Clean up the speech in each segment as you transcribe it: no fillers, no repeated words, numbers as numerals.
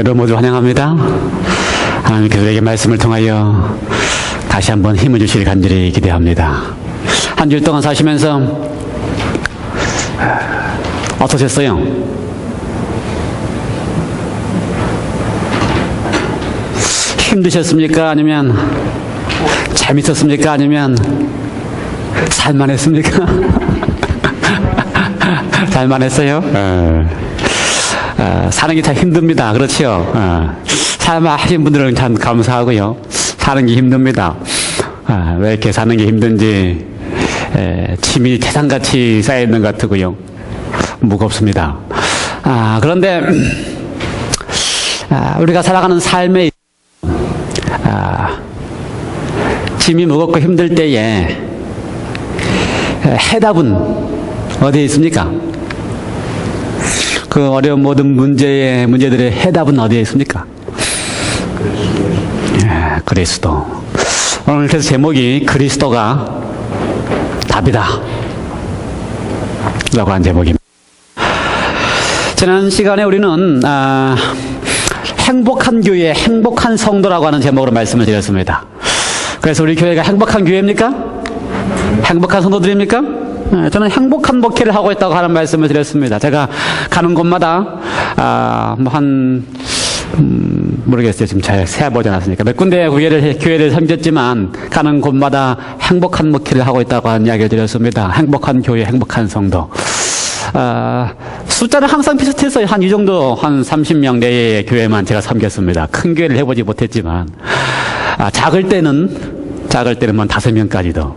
여러분 모두 환영합니다. 하나님께서 우리에게 말씀을 통하여 다시 한번 힘을 주시길 간절히 기대합니다. 한 주일 동안 사시면서 어떠셨어요? 힘드셨습니까? 아니면 재밌었습니까? 아니면 살만했습니까? 살만했어요? 사는 게 참 힘듭니다. 그렇죠? 살만하신 분들은 참 감사하고요. 사는 게 힘듭니다. 왜 이렇게 사는 게 힘든지 짐이 태산같이 쌓여있는 것 같고요. 무겁습니다. 그런데 우리가 살아가는 삶에 짐이 무겁고 힘들 때에 해답은 어디에 있습니까? 그 어려운 모든 문제들의 해답은 어디에 있습니까? 그리스도. 오늘 그래서 제목이 그리스도가 답이다 라고 한 제목입니다. 지난 시간에 우리는 행복한 교회, 행복한 성도라고 하는 제목으로 말씀을 드렸습니다. 그래서 우리 교회가 행복한 교회입니까? 행복한 성도들입니까? 저는 행복한 목회를 하고 있다고 하는 말씀을 드렸습니다. 제가 가는 곳마다 모르겠어요. 지금 잘 세어보지 않았으니까 몇 군데 교회를 섬겼지만 가는 곳마다 행복한 목회를 하고 있다고 하는 이야기를 드렸습니다. 행복한 교회, 행복한 성도. 숫자는 항상 비슷했어요. 한 이 정도, 한 30명 내의 교회만 제가 섬겼습니다. 큰 교회를 해보지 못했지만, 작을 때는 한 5명까지도.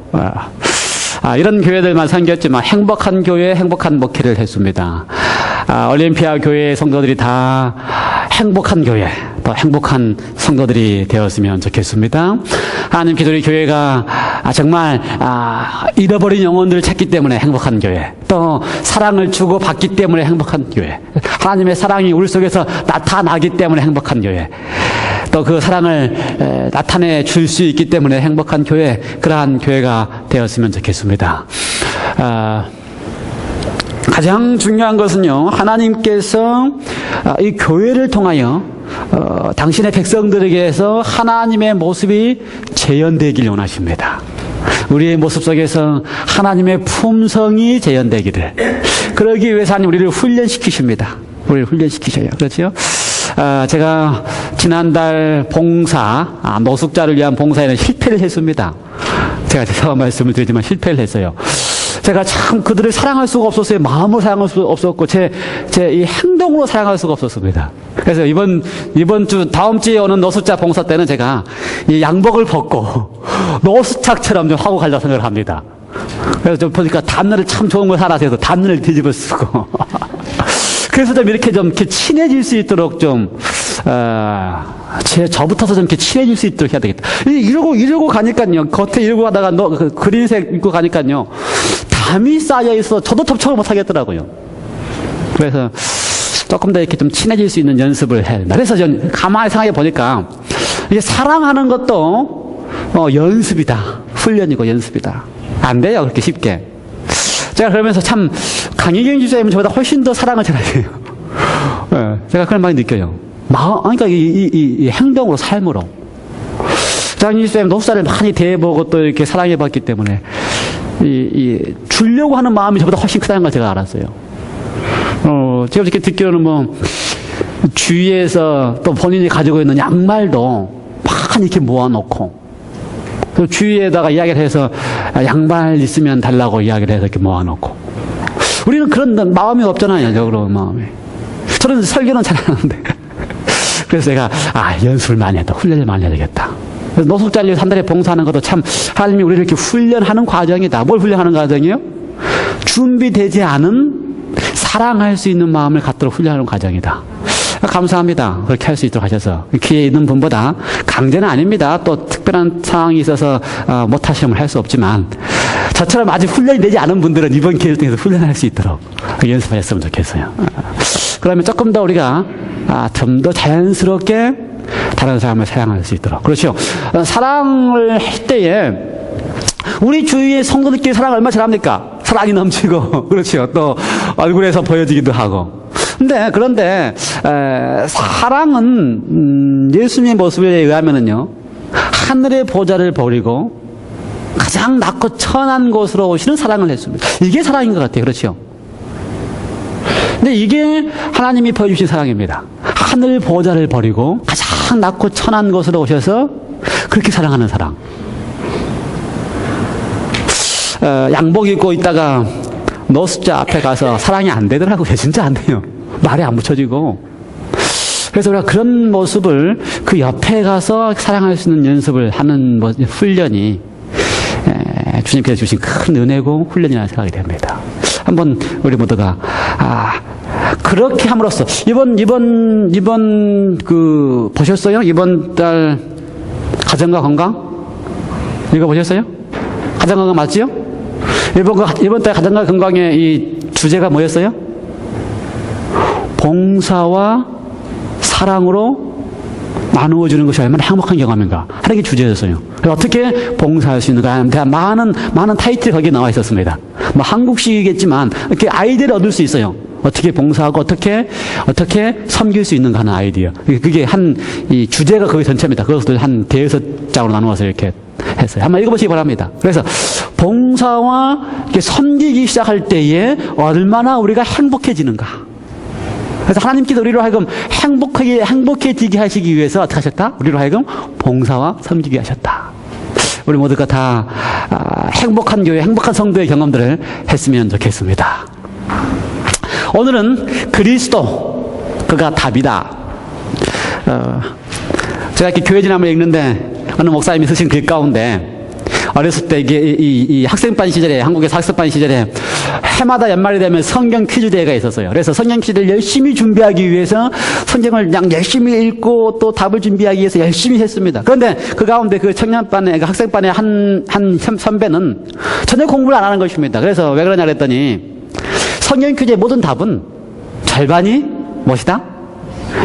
이런 교회들만 섬겼지만 행복한 교회, 행복한 목회를 했습니다. 올림피아 교회 성도들이 다 행복한 교회, 또 행복한 성도들이 되었으면 좋겠습니다. 하나님께서 우리 교회가 정말 잃어버린 영혼들을 찾기 때문에 행복한 교회, 또 사랑을 주고 받기 때문에 행복한 교회, 하나님의 사랑이 우리 속에서 나타나기 때문에 행복한 교회, 또 그 사랑을 나타내 줄 수 있기 때문에 행복한 교회, 그러한 교회가 되었으면 좋겠습니다. 가장 중요한 것은요, 하나님께서 이 교회를 통하여 당신의 백성들에게서 하나님의 모습이 재현되길 원하십니다. 우리의 모습 속에서 하나님의 품성이 재현되기를, 그러기 위해서 하나님 우리를 훈련시키십니다. 우리를 훈련시키셔요. 그렇죠? 제가 지난달 노숙자를 위한 봉사에는 실패를 했습니다. 제가 처음 말씀을 드리지만 실패를 했어요. 제가 참 그들을 사랑할 수가 없었어요. 마음으로 사랑할 수 없었고, 제 이 행동으로 사랑할 수가 없었습니다. 그래서 이번 주, 다음 주에 오는 노숙자 봉사 때는 제가 이 양복을 벗고 노숙자처럼 좀 하고 가려고 생각을 합니다. 그래서 좀 보니까 담요를 참 좋은 걸 사라서 해서 담요를 뒤집어 쓰고. 그래서 좀 이렇게 친해질 수 있도록 저부터서 좀 이렇게 친해질 수 있도록 해야 되겠다. 이러고 가니까요. 겉에 이러고 가다가 그린색 입고 가니까요. 담이 쌓여 있어 저도 접촉을 못 하겠더라고요. 그래서 조금 더 이렇게 좀 친해질 수 있는 연습을 해야 된다. 그래서 전 가만히 생각해 보니까 이게 사랑하는 것도 연습이다. 훈련이고 연습이다. 안 돼요. 그렇게 쉽게. 제가 그러면서 참 강희경 지사님은 저보다 훨씬 더 사랑을 잘하세요. 제가 그런 많이 느껴요. 그러니까 이 행동으로, 삶으로. 장희 지사님 노숙자를 많이 대해보고 또 이렇게 사랑해봤기 때문에 주려고 하는 마음이 저보다 훨씬 크다는 걸 제가 알았어요. 제가 이렇게 듣기로는 주위에서 또 본인이 가지고 있는 양말도 많이 이렇게 모아놓고, 그 주위에다가 이야기를 해서 양말 있으면 달라고 이야기를 해서 이렇게 모아놓고. 우리는 그런 마음이 없잖아요. 그런 마음이. 저는 설교는 잘하는데. 그래서 제가 연습을 많이 했다. 훈련을 많이 해야 되겠다. 그래서 노숙자를 한 달에 봉사하는 것도 참 하나님이 우리를 이렇게 훈련하는 과정이다. 뭘 훈련하는 과정이에요? 준비되지 않은 사랑할 수 있는 마음을 갖도록 훈련하는 과정이다. 감사합니다. 그렇게 할 수 있도록 하셔서. 기회 있는 분보다 강제는 아닙니다. 또 특별한 상황이 있어서 못하시면 할 수 없지만, 저처럼 아직 훈련이 되지 않은 분들은 이번 기회를 통해서 훈련할 수 있도록 연습하셨으면 좋겠어요. 그러면 조금 더 우리가 좀 더 자연스럽게 다른 사람을 사랑할 수 있도록. 그렇죠. 사랑을 할 때에 우리 주위의 성도들끼리 사랑을 얼마나 잘합니까? 사랑이 넘치고, 그렇죠. 또 얼굴에서 보여지기도 하고. 그런데 사랑은 예수님의 모습에 의하면은요, 하늘의 보좌를 버리고 가장 낮고 천한 곳으로 오시는 사랑을 했습니다. 이게 사랑인 것 같아요. 그렇죠? 근데 이게 하나님이 보여주신 사랑입니다. 하늘 보좌를 버리고 가장 낮고 천한 곳으로 오셔서 그렇게 사랑하는 사랑. 양복 입고 있다가 노숙자 앞에 가서 사랑이 안 되더라고요. 진짜 안 돼요. 말이 안 붙여지고. 그래서 우리가 그런 모습을 그 옆에 가서 사랑할 수 있는 연습을 하는 훈련이 주님께서 주신 큰 은혜고 훈련이라는 생각이 됩니다. 한번 우리 모두가 그렇게 함으로써 이번 보셨어요? 이번 달 가정과 건강 이거 보셨어요? 가정과 건강 맞지요? 이번 달 가정과 건강의 이 주제가 뭐였어요? 봉사와 사랑으로 나누어 주는 것이 얼마나 행복한 경험인가 하는 게 주제였어요. 어떻게 봉사할 수 있는가 대한 많은 타이틀이 거기에 나와 있었습니다. 뭐 한국식이겠지만 이렇게 아이디어를 얻을 수 있어요. 어떻게 봉사하고 어떻게 섬길 수 있는가 하는 아이디어. 그게 이 주제가 거기 전체입니다. 그것을 한 대여섯 장으로 나누어서 이렇게 했어요. 한번 읽어보시기 바랍니다. 그래서 봉사와 이렇게 섬기기 시작할 때에 얼마나 우리가 행복해지는가. 그래서 하나님께서 우리로 하여금 행복해지게 하시기 위해서 어떻게 하셨다? 우리로 하여금 봉사와 섬기게 하셨다. 우리 모두가 다 행복한 교회, 행복한 성도의 경험들을 했으면 좋겠습니다. 오늘은 그리스도, 그가 답이다. 제가 이렇게 교회 지나면 읽는데 어느 목사님이 쓰신 글 가운데 어렸을 때 이 학생반 시절에, 한국에서 학생반 시절에 해마다 연말이 되면 성경 퀴즈 대회가 있었어요. 그래서 성경 퀴즈를 열심히 준비하기 위해서 성경을 그냥 열심히 읽고 또 답을 준비하기 위해서 열심히 했습니다. 그런데 그 가운데 그 청년반의, 그 학생반의 한 선배는 전혀 공부를 안 하는 것입니다. 그래서 왜 그러냐 그랬더니 성경 퀴즈의 모든 답은 절반이 무엇이다?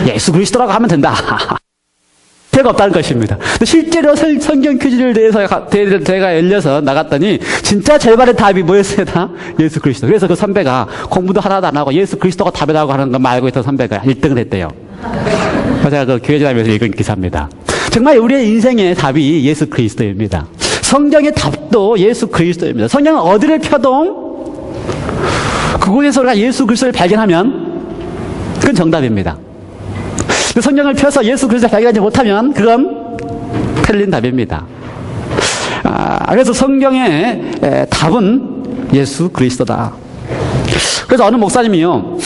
예수 그리스도라고 하면 된다. 대가 없다는 것입니다. 실제로 성경 퀴즈를 대해서 대회가 열려서 나갔더니 진짜 절반의 답이 뭐였어요? 다 예수 그리스도. 그래서 그 선배가 공부도 하나도 안 하고 예수 그리스도가 답이라고 하는 것만 알고 있던 선배가 1등을 했대요. 제가 그 교회 다니면서 읽은 기사입니다. 정말 우리의 인생의 답이 예수 그리스도입니다. 성경의 답도 예수 그리스도입니다. 성경은 어디를 펴도 그곳에서 우리가 예수 그리스도를 발견하면 그건 정답입니다. 성경을 펴서 예수 그리스도를 발견하지 못하면 그건 틀린 답입니다. 그래서 성경의 답은 예수 그리스도다. 그래서 어느 목사님이요,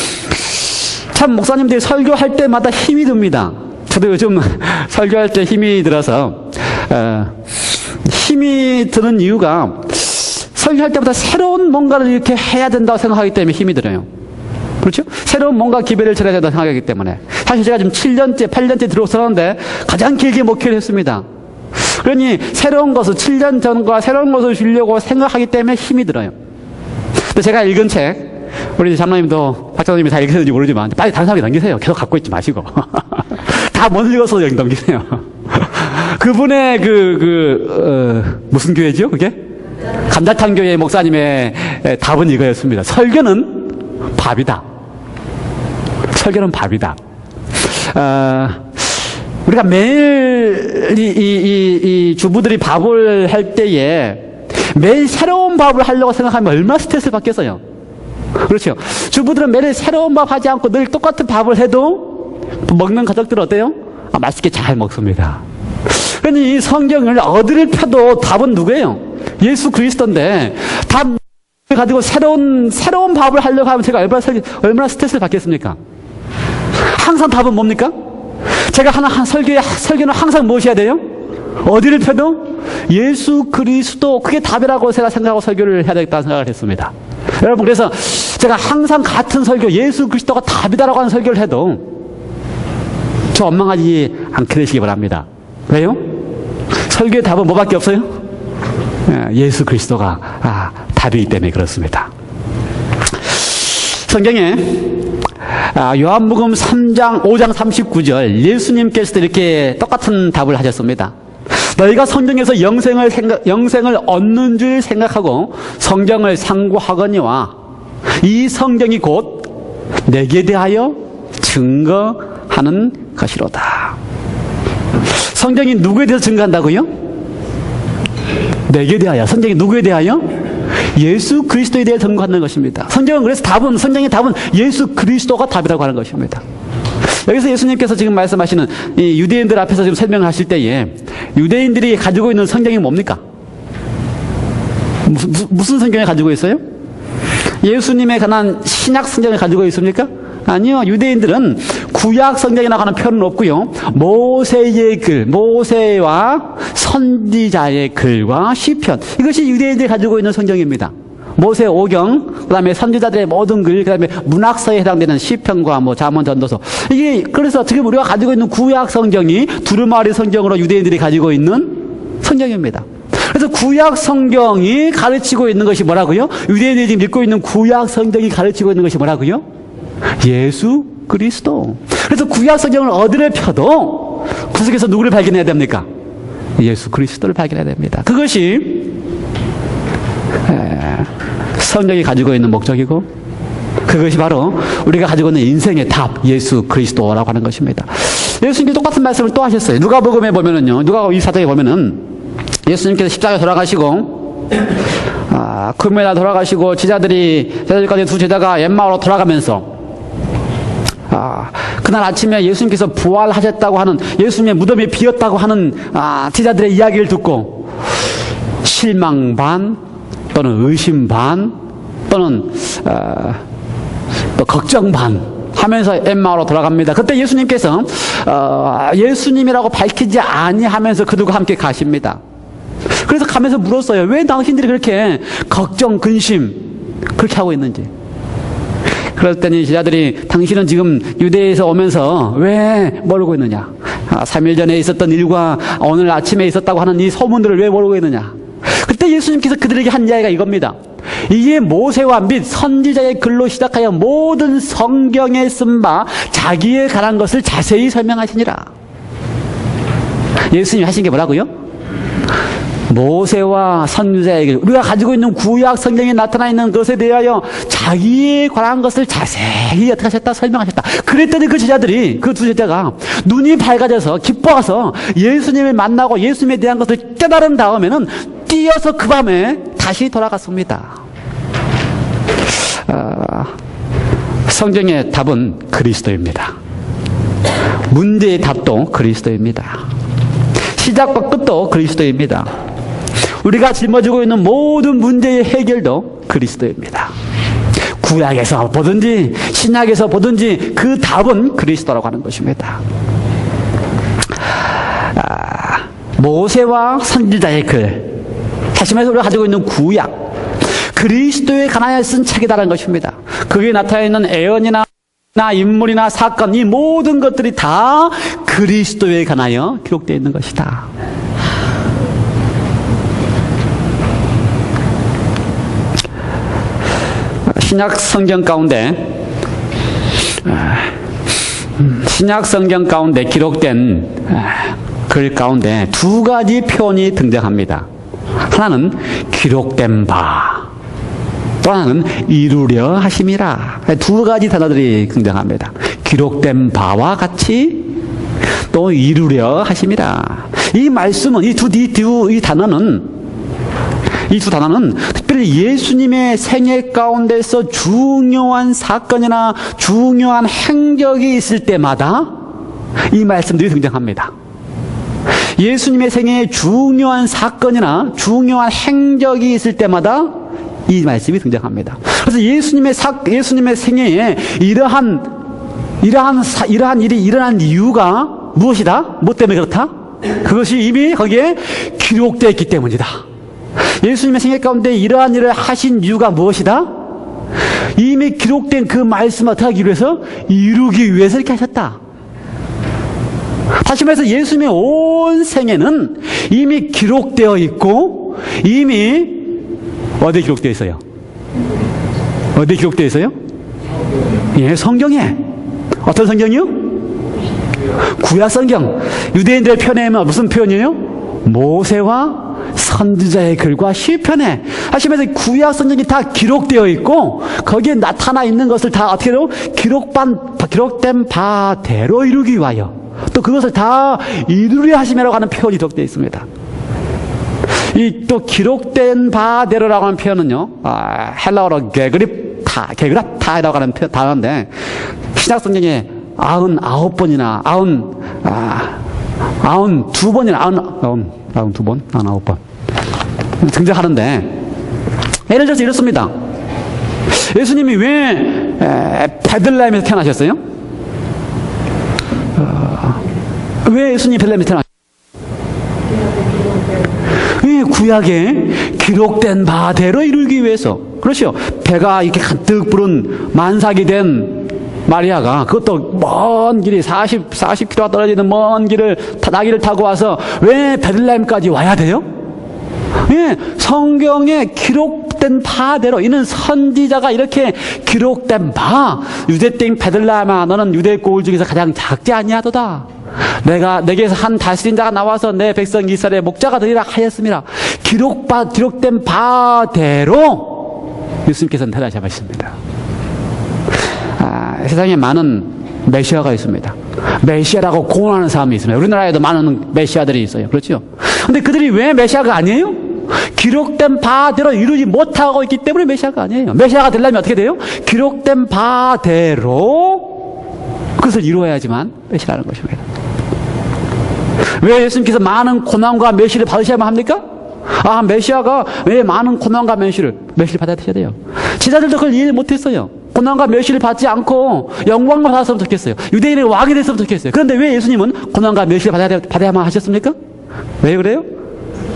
참 목사님들이 설교할 때마다 힘이 듭니다. 저도 요즘 설교할 때 힘이 들어서 힘이 드는 이유가 설교할 때마다 새로운 뭔가를 이렇게 해야 된다고 생각하기 때문에 힘이 들어요. 그렇죠? 새로운 뭔가 기회를 찾아야 된다고 생각하기 때문에. 사실 제가 지금 7년째, 8년째 들어서는데 가장 길게 목회를 했습니다. 그러니 새로운 것을 7년 전과 새로운 것을 주려고 생각하기 때문에 힘이 들어요. 근데 제가 읽은 책, 우리 장로님도, 박장로님이 다 읽으셨는지 모르지만 빨리 다른 사람에게 넘기세요. 계속 갖고 있지 마시고. 다 못 읽어서 여기 넘기세요. 그분의 무슨 교회죠? 그게? 감자탕 교회 목사님의 답은 이거였습니다. 설교는 밥이다. 설교는 밥이다. 우리가 매일 이 주부들이 밥을 할 때에 매일 새로운 밥을 하려고 생각하면 얼마나 스트레스를 받겠어요. 그렇죠. 주부들은 매일 새로운 밥 하지 않고 늘 똑같은 밥을 해도 먹는 가족들은 어때요? 맛있게 잘 먹습니다. 그러니 이 성경을 어디를 펴도 답은 누구예요? 예수 그리스도인데 답 가지고 새로운 밥을 하려고 하면 제가 얼마나 스트레스를 받겠습니까? 항상 답은 뭡니까? 제가 하나 설교는 항상 무엇이어야 돼요? 어디를 펴도 예수 그리스도, 그게 답이라고 제가 생각하고 설교를 해야 되겠다는 생각을 했습니다. 여러분, 그래서 제가 항상 같은 설교, 예수 그리스도가 답이다라고 하는 설교를 해도 저 원망하지 않게 되시기 바랍니다. 왜요? 설교의 답은 뭐밖에 없어요? 예수 그리스도가 답이기 때문에 그렇습니다. 성경에 요한복음 3장 5장 39절 예수님께서도 이렇게 똑같은 답을 하셨습니다. 너희가 성경에서 영생을 얻는 줄 생각하고 성경을 상고하거니와 이 성경이 곧 내게 대하여 증거하는 것이로다. 성경이 누구에 대해서 증거한다고요? 내게 대하여. 성경이 누구에 대하여? 예수 그리스도에 대해 증거하는 것입니다. 성경은 그래서 성경의 답은 예수 그리스도가 답이라고 하는 것입니다. 여기서 예수님께서 지금 말씀하시는 이 유대인들 앞에서 지금 설명을 하실 때에 유대인들이 가지고 있는 성경이 뭡니까? 무슨 성경을 가지고 있어요? 예수님에 관한 신약 성경을 가지고 있습니까? 아니요. 유대인들은 구약 성경이라고 하는 표현은 없고요. 모세의 글, 모세와 선지자의 글과 시편, 이것이 유대인들이 가지고 있는 성경입니다. 모세 오경, 그 다음에 선지자들의 모든 글, 그 다음에 문학서에 해당되는 시편과 잠언 전도서. 이게 그래서 지금 우리가 가지고 있는 구약 성경이 두루마리 성경으로 유대인들이 가지고 있는 성경입니다. 그래서 구약 성경이 가르치고 있는 것이 뭐라고요? 유대인들이 지금 믿고 있는 구약 성경이 가르치고 있는 것이 뭐라고요? 예수 그리스도. 그래서 구약 성경을 어디를 펴도 그 속에서 누구를 발견해야 됩니까? 예수 그리스도를 발견해야 됩니다. 그것이 성경이 가지고 있는 목적이고, 그것이 바로 우리가 가지고 있는 인생의 답, 예수 그리스도라고 하는 것입니다. 예수님이 똑같은 말씀을 또 하셨어요. 누가복음에 보면은요, 누가복음 24장에 보면은 예수님께서 십자가에 돌아가시고 금요일날 돌아가시고 제자들까지 두 제자가 엠마오로 돌아가면서 그날 아침에 예수님께서 부활하셨다고 하는, 예수님의 무덤이 비었다고 하는 제자들의 이야기를 듣고 실망 반 또는 의심 반 또는 또 걱정 반 하면서 엠마오로 돌아갑니다. 그때 예수님께서 예수님이라고 밝히지 아니하면서 그들과 함께 가십니다. 그래서 가면서 물었어요. 왜 당신들이 그렇게 걱정, 근심 그렇게 하고 있는지. 그랬더니 제자들이 당신은 지금 유대에서 오면서 왜 모르고 있느냐? 3일 전에 있었던 일과 오늘 아침에 있었다고 하는 이 소문들을 왜 모르고 있느냐? 그때 예수님께서 그들에게 한 이야기가 이겁니다. 이게 모세와 및 선지자의 글로 시작하여 모든 성경에 쓴 바 자기에 관한 것을 자세히 설명하시니라. 예수님이 하신 게 뭐라고요? 모세와 선지자의 글, 우리가 가지고 있는 구약 성경에 나타나 있는 것에 대하여 자기에 관한 것을 자세히 어떻게 하셨다? 설명하셨다. 그랬더니 그 제자들이, 그 두 제자가 눈이 밝아져서 기뻐서 예수님을 만나고 예수님에 대한 것을 깨달은 다음에는 뛰어서 그 밤에 다시 돌아갔습니다. 성경의 답은 그리스도입니다. 문제의 답도 그리스도입니다. 시작과 끝도 그리스도입니다. 우리가 짊어지고 있는 모든 문제의 해결도 그리스도입니다. 구약에서 보든지 신약에서 보든지 그 답은 그리스도라고 하는 것입니다. 모세와 선지자의 글, 다시 말해서 우리가 가지고 있는 구약, 그리스도에 관하여 쓴 책이다라는 것입니다. 거기에 나타나 있는 애언이나 인물이나 사건, 이 모든 것들이 다 그리스도에 관하여 기록되어 있는 것이다. 신약 성경 가운데 기록된 글 가운데 두 가지 표현이 등장합니다. 하나는 기록된 바, 또 하나는 이루려 하심이라. 두 가지 단어들이 등장합니다. 기록된 바와 같이 또 이루려 하심이라. 이 말씀은 이 두 단어는 특별히 예수님의 생애 가운데서 중요한 사건이나 중요한 행적이 있을 때마다 이 말씀들이 등장합니다. 예수님의 생애에 중요한 사건이나 중요한 행적이 있을 때마다 이 말씀이 등장합니다. 그래서 예수님의 생애에 이러한 일이 일어난 이유가 무엇이다? 뭐 때문에 그렇다? 그것이 이미 거기에 기록되어 있기 때문이다. 예수님의 생애 가운데 이러한 일을 하신 이유가 무엇이다? 이미 기록된 그 말씀을 어떻게 하기 위해서? 이루기 위해서 이렇게 하셨다. 다시 말해서 예수님의 온 생애는 이미 기록되어 있고, 이미 어디에 기록되어 있어요? 어디에 기록되어 있어요? 예, 성경에. 어떤 성경이요? 구약 성경. 유대인들의 표현에 무슨 표현이에요? 모세와 선지자의 글과 시편에 하시면서 구약 성경이 다 기록되어 있고 거기에 나타나 있는 것을 다 어떻게 해요? 기록된 바대로 이루기 위하여 또 그것을 다 이루려 하심이라고 하는 표현이 기록되어 있습니다. 이 또 기록된 바대로라고 하는 표현은요, 헬라어로 게그라타라고 하는 단어인데 신약 성경에 99번이나 99번 등장하는데 예를 들어서 이렇습니다. 예수님이 왜 베들레헴에서 태어나셨어요? 왜 예수님이 베들레헴에서 태어나셨어요? 왜 구약에 기록된 바대로 이루기 위해서. 그렇죠. 배가 이렇게 가득 부른 만삭이 된 마리아가 그것도 먼 길이 40km가 떨어지는 먼 길을 나귀를 타고 와서 왜 베들레헴까지 와야 돼요? 예, 성경에 기록된 바대로 이는 선지자가 이렇게 기록된 바 유대 땅 베들레헴아 너는 유대 고을 중에서 가장 작지 아니하도다. 내게서 한 다스린 자가 나와서 내 백성 이스라엘의 목자가 되리라 하였습니다. 기록된 바대로 예수님께서는 태어나셨습니다. 세상에 많은 메시아가 있습니다. 메시아라고 공언하는 사람이 있습니다. 우리나라에도 많은 메시아들이 있어요. 그렇죠? 근데 그들이 왜 메시아가 아니에요? 기록된 바대로 이루지 못하고 있기 때문에 메시아가 아니에요. 메시아가 되려면 어떻게 돼요? 기록된 바대로 그것을 이루어야지만 메시아라는 것입니다. 왜 예수님께서 많은 고난과 메시를 받으셔야만 합니까? 메시아가 왜 많은 고난과 메시를 받아야 돼요? 제자들도 그걸 이해 못했어요. 고난과 멸시를 받지 않고 영광만 받았으면 좋겠어요. 유대인의 왕이 됐으면 좋겠어요. 그런데 왜 예수님은 고난과 멸시를 받아야만 하셨습니까? 왜 그래요?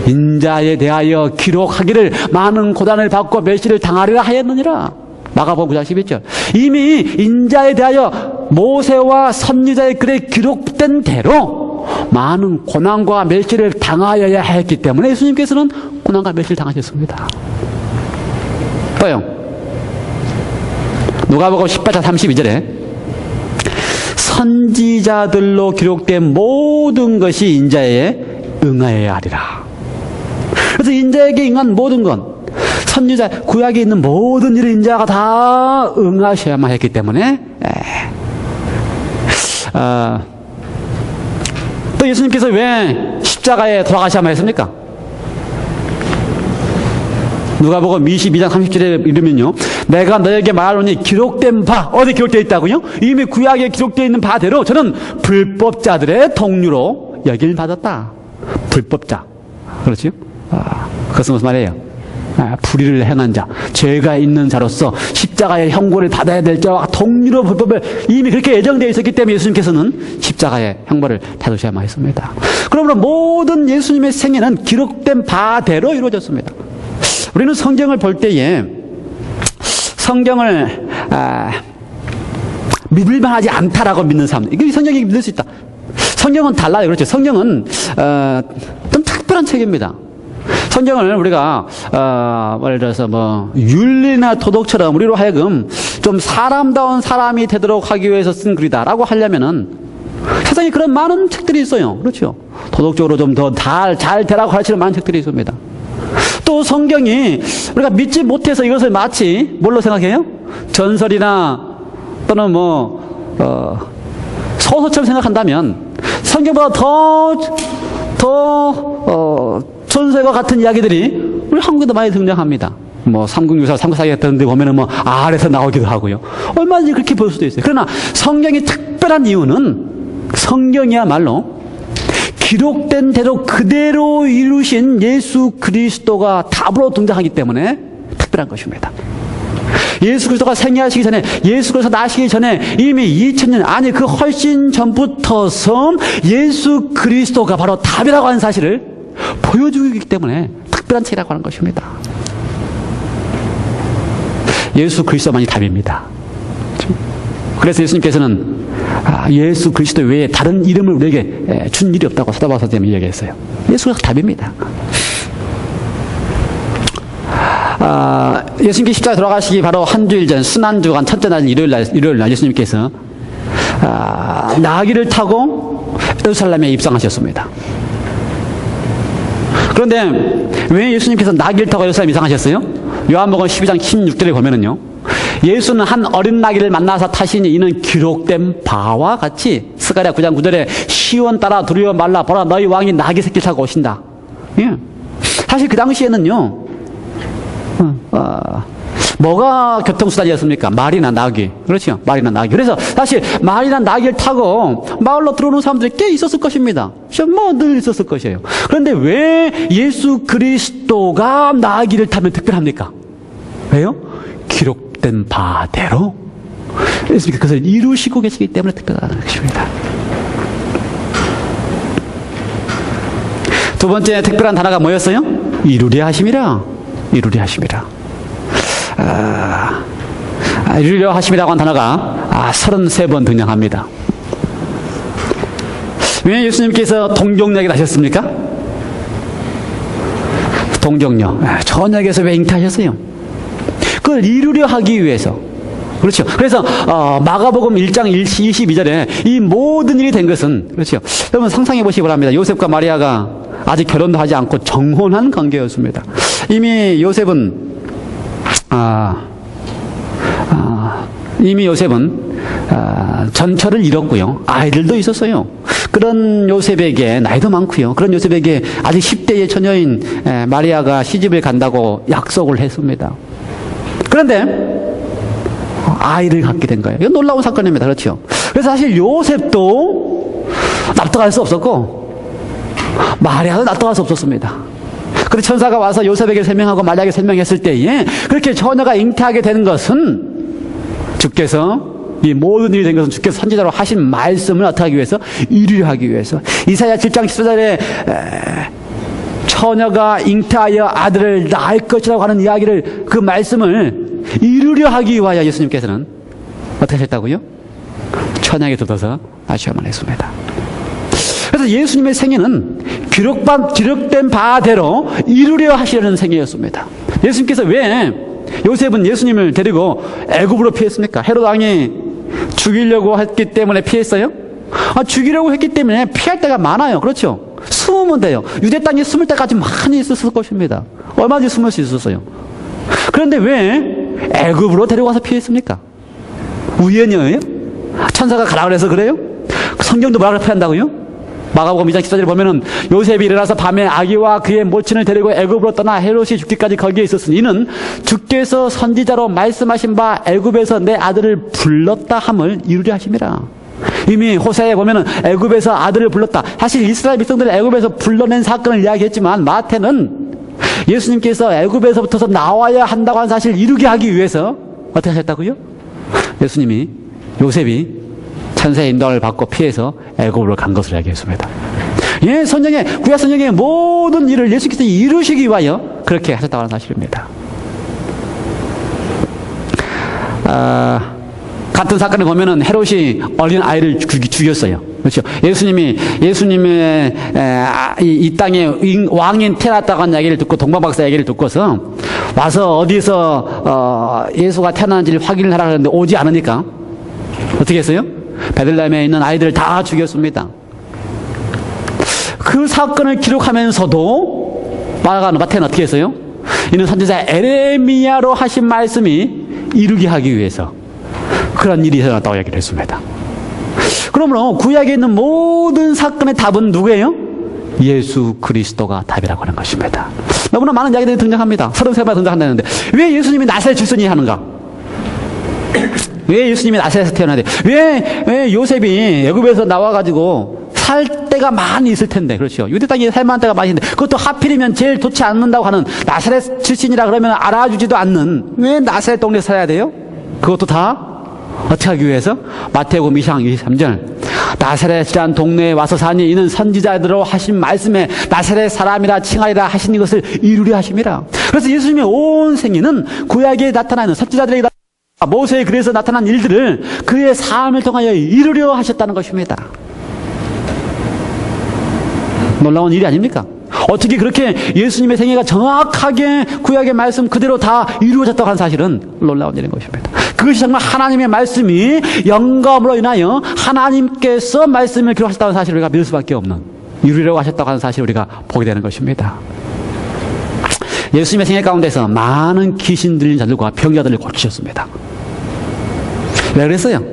인자에 대하여 기록하기를 많은 고난을 받고 멸시를 당하리라 하였느니라. 마가복음 9장 11절. 이미 인자에 대하여 모세와 선지자의 글에 기록된 대로 많은 고난과 멸시를 당하여야 했기 때문에 예수님께서는 고난과 멸시를 당하셨습니다. 또요. 누가복음 18장 32절에 선지자들로 기록된 모든 것이 인자에 응하여야 하리라. 그래서 인자에게 응한 모든 건 선지자 구약에 있는 모든 일을 인자가 다 응하셔야만 했기 때문에 또 예수님께서 왜 십자가에 돌아가셔야만 했습니까? 누가복음 22장 30절에 이르면요, 내가 너에게 말하노니 기록된 바, 어디 기록되어 있다고요? 이미 구약에 기록되어 있는 바대로 저는 불법자들의 동류로 여길 받았다. 불법자, 그렇죠? 그것은 무슨 말이에요? 불의를 행한 자, 죄가 있는 자로서 십자가의 형벌을 받아야 될 자와 동류로 불법을 이미 그렇게 예정되어 있었기 때문에 예수님께서는 십자가의 형벌을 받으셔야만 했습니다. 그러므로 모든 예수님의 생애는 기록된 바대로 이루어졌습니다. 우리는 성경을 볼 때에 성경을 믿을만하지 않다라고 믿는 사람들, 이게 성경이 믿을 수 있다. 성경은 달라요. 그렇죠? 성경은 좀 특별한 책입니다. 성경을 우리가 예를 들어서 뭐 윤리나 도덕처럼 우리로 하여금 좀 사람다운 사람이 되도록 하기 위해서 쓴 글이다라고 하려면은 세상에 그런 많은 책들이 있어요. 그렇죠? 도덕적으로 좀 더 잘 되라고 가르치는 많은 책들이 있습니다. 또 성경이 우리가 믿지 못해서 이것을 마치 뭘로 생각해요? 전설이나 또는 소설처럼 생각한다면 성경보다 더 전설과 같은 이야기들이 우리 한국에도 많이 등장합니다. 삼국유사, 삼국사기 같은 데 보면은 알에서 나오기도 하고요. 얼마든지 그렇게 볼 수도 있어요. 그러나 성경이 특별한 이유는 성경이야말로 기록된 대로 그대로 이루신 예수 그리스도가 답으로 등장하기 때문에 특별한 것입니다. 예수 그리스도가 생애하시기 전에, 예수 그리스도 나시기 전에 이미 2000년, 아니 그 훨씬 전부터서 예수 그리스도가 바로 답이라고 하는 사실을 보여주기 때문에 특별한 책이라고 하는 것입니다. 예수 그리스도만이 답입니다. 그래서 예수님께서는 예수 그리스도 외에 다른 이름을 우리에게 준 일이 없다고 사도바울 선생님이 이야기했어요. 예수가 답입니다. 예수님께 십자가에 돌아가시기 바로 한 주일 전, 순환주간 첫째 날 일요일 날 예수님께서 나귀를 타고 예루살렘에 입성하셨습니다. 그런데 왜 예수님께서 나귀를 타고 예루살렘 이상하셨어요? 요한복음 12장 16절에 보면은요, 예수는 한 어린 나귀를 만나서 타시니 이는 기록된 바와 같이, 스가랴 9장 9절에 시온 따라 두려워 말라 보라 너희 왕이 나귀 새끼를 타고 오신다. 예. 사실 그 당시에는요, 뭐가 교통수단이었습니까? 말이나 나귀. 그렇죠? 말이나 나귀. 그래서 사실 말이나 나귀를 타고 마을로 들어오는 사람들이 꽤 있었을 것입니다. 뭐 늘 있었을 것이에요. 그런데 왜 예수 그리스도가 나귀를 타면 특별합니까? 왜요? 기록된 바대로 예수님께서 그것을 이루시고 계시기 때문에 특별하다는 것입니다. 두 번째 특별한 단어가 뭐였어요? 이루려 하심이라. 이루려 하심이라. 이루려 하심이라고 한 단어가 33번 등장합니다. 왜 예수님께서 동정역에 하셨습니까? 동정역. 저녁에서 왜 잉태하셨어요? 그걸 이루려 하기 위해서. 그렇죠. 그래서 마가복음 1장 22절에 이 모든 일이 된 것은, 그렇죠. 여러분 상상해 보시기 바랍니다. 요셉과 마리아가 아직 결혼도 하지 않고 정혼한 관계였습니다. 이미 요셉은 전처를 잃었고요. 아이들도 있었어요. 그런 요셉에게 나이도 많고요. 그런 요셉에게 아직 10대의 처녀인 마리아가 시집을 간다고 약속을 했습니다. 그런데 아이를 갖게 된 거예요. 이건 놀라운 사건입니다. 그렇죠. 그래서 사실 요셉도 납득할 수 없었고 마리아도 납득할 수 없었습니다. 그래서 천사가 와서 요셉에게 설명하고 마리아에게 설명했을 때에 그렇게 처녀가 잉태하게 되는 것은 주께서, 이 모든 일이 된 것은 주께서 선지자로 하신 말씀을 어떻게 하기 위해서? 이루려 하기 위해서. 이사야 7장 14절에 처녀가 잉태하여 아들을 낳을 것이라고 하는 이야기를, 그 말씀을 이루려 하기 위하여 예수님께서는 어떻게 하셨다고요? 천양에 돋아서 시험을 했습니다. 그래서 예수님의 생애는 기록된 바대로 이루려 하시려는 생애였습니다. 예수님께서 왜 요셉은 예수님을 데리고 애굽으로 피했습니까? 헤롯 왕이 죽이려고 했기 때문에 피했어요? 죽이려고 했기 때문에 피할 때가 많아요. 그렇죠? 숨으면 돼요. 유대 땅에 숨을 때까지 많이 있었을 것입니다. 얼마든지 숨을 수 있었어요. 그런데 왜 애굽으로 데려가서 피했습니까? 우연이에요? 천사가 가라 그래서 그래요? 성경도 뭐라고 표현한다고요? 마가복음 2장 14절에 보면은 요셉이 일어나서 밤에 아기와 그의 모친을 데리고 애굽으로 떠나 헤롯이 죽기까지 거기에 있었으니 이는 주께서 선지자로 말씀하신 바 애굽에서 내 아들을 불렀다 함을 이루려 하심이라. 이미 호세에 보면은 애굽에서 아들을 불렀다. 사실 이스라엘 백성들을 애굽에서 불러낸 사건을 이야기했지만 마태는 예수님께서 애굽에서부터 나와야 한다고 하는 사실을 이루게 하기 위해서 어떻게 하셨다고요? 예수님이, 요셉이 천사의 인도를 받고 피해서 애굽으로 간 것을 이야기했습니다. 예, 구약 성경의 모든 일을 예수께서 이루시기 위하여 그렇게 하셨다고 하는 사실입니다. 같은 사건을 보면은 헤롯이 어린 아이를 죽였어요. 그렇죠. 예수님의 이 땅에 왕인 태어났다고 하는 이야기를 듣고, 동방박사 얘기를 듣고서 와서 어디서 예수가 태어났는지를 확인을 하라고 했는데 오지 않으니까 어떻게 했어요? 베들레헴에 있는 아이들을 다 죽였습니다. 그 사건을 기록하면서도 마태는 어떻게 했어요? 이는 선지자 에레미야로 하신 말씀이 이루게 하기 위해서 그런 일이 일어났다고 이야기를 했습니다. 그러므로 구약에 있는 모든 사건의 답은 누구예요? 예수 그리스도가 답이라고 하는 것입니다. 너무나 많은 이야기들이 등장합니다. 33번 등장한다는데 왜 예수님이 나사렛 출신이 하는가? 왜 예수님이 나사렛에서 태어나야 돼? 왜 요셉이 애굽에서 나와가지고 살 때가 많이 있을 텐데, 그렇죠? 유대 땅에 살 만한 때가 많이 있는데, 그것도 하필이면 제일 좋지 않는다고 하는 나사렛 출신이라 그러면 알아주지도 않는, 왜 나사렛 동네에 살아야 돼요? 그것도 다 어떻게 하기 위해서? 마태복음 2장 23절. 나사렛이란 동네에 와서 사니 이는 선지자들로 하신 말씀에 나사렛 사람이라 칭하리라 하신 이것을 이루려 하심이라. 그래서 예수님의 온 생애는 구약에 나타나는 선지자들에게 모세에 그래서 나타난 일들을 그의 삶을 통하여 이루려 하셨다는 것입니다. 놀라운 일이 아닙니까? 어떻게 그렇게 예수님의 생애가 정확하게 구약의 말씀 그대로 다 이루어졌다고 하는 사실은 놀라운 일인 것입니다. 그것이 정말 하나님의 말씀이 영감으로 인하여 하나님께서 말씀을 기록하셨다는 사실을 우리가 믿을 수밖에 없는, 이루려고 하셨다고 하는 사실을 우리가 보게 되는 것입니다. 예수님의 생애 가운데서 많은 귀신 들린 자들과 병자들을 고치셨습니다. 왜 그랬어요?